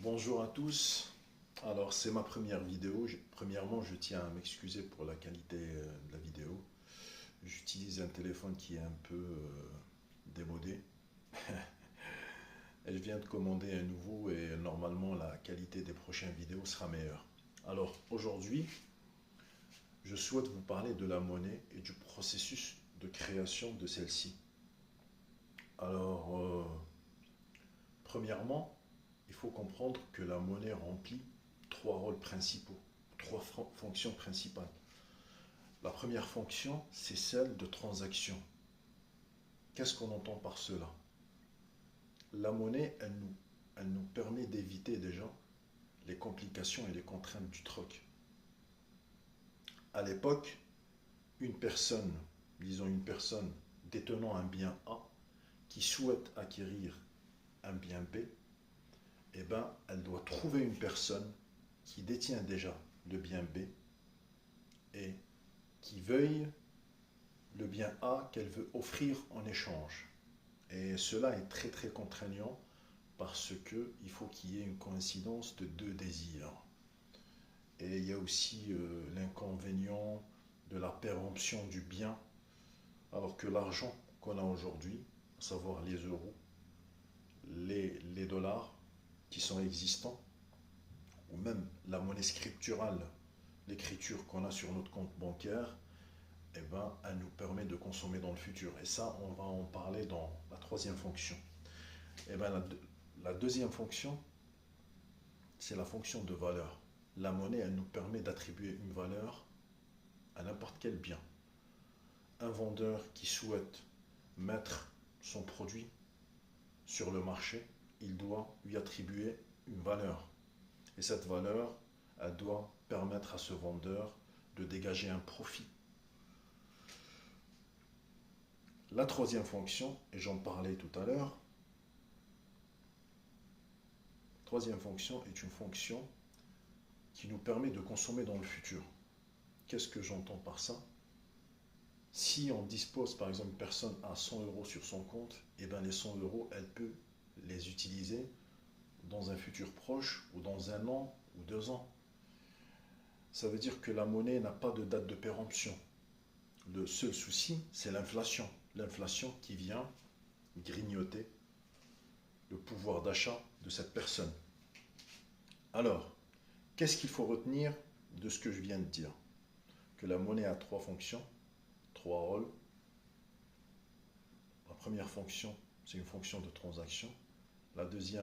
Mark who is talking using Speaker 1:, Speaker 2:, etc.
Speaker 1: Bonjour à tous. Alors, c'est ma première vidéo. Premièrement, je tiens à m'excuser pour la qualité de la vidéo. J'utilise un téléphone qui est un peu démodé. Et je viens de commander un nouveau et normalement la qualité des prochaines vidéos sera meilleure. Alors, aujourd'hui, je souhaite vous parler de la monnaie et du processus de création de celle-ci. Alors, premièrement, il faut comprendre que la monnaie remplit trois rôles principaux, trois fonctions principales. La première fonction, c'est celle de transaction. Qu'est-ce qu'on entend par cela? La monnaie, elle nous permet d'éviter déjà les complications et les contraintes du troc. À l'époque, une personne, disons une personne détenant un bien A qui souhaite acquérir un bien B, eh ben, elle doit trouver une personne qui détient déjà le bien B et qui veuille le bien A qu'elle veut offrir en échange. Et cela est très très contraignant parce qu'il faut qu'il y ait une coïncidence de deux désirs. Et il y a aussi l'inconvénient de la péremption du bien, alors que l'argent qu'on a aujourd'hui, à savoir les euros, les dollars qui sont existants, ou même la monnaie scripturale, l'écriture qu'on a sur notre compte bancaire, eh ben, elle nous permet de consommer dans le futur. Et ça, on va en parler dans la troisième fonction. Eh ben, la deuxième fonction, c'est la fonction de valeur. La monnaie, elle nous permet d'attribuer une valeur à n'importe quel bien. Un vendeur qui souhaite mettre son produit sur le marché, il doit lui attribuer une valeur. Et cette valeur, elle doit permettre à ce vendeur de dégager un profit. La troisième fonction, et j'en parlais tout à l'heure, troisième fonction est une fonction qui nous permet de consommer dans le futur. Qu'est-ce que j'entends par ça? Si on dispose, par exemple, une personne a 100 euros sur son compte, et bien les 100 euros, elle peut les utiliser dans un futur proche ou dans un an ou 2 ans. Ça veut dire que la monnaie n'a pas de date de péremption. Le seul souci, c'est l'inflation. L'inflation qui vient grignoter le pouvoir d'achat de cette personne. Alors, qu'est-ce qu'il faut retenir de ce que je viens de dire? Que la monnaie a trois fonctions, trois rôles. La première fonction, c'est une fonction de transaction. La deuxième,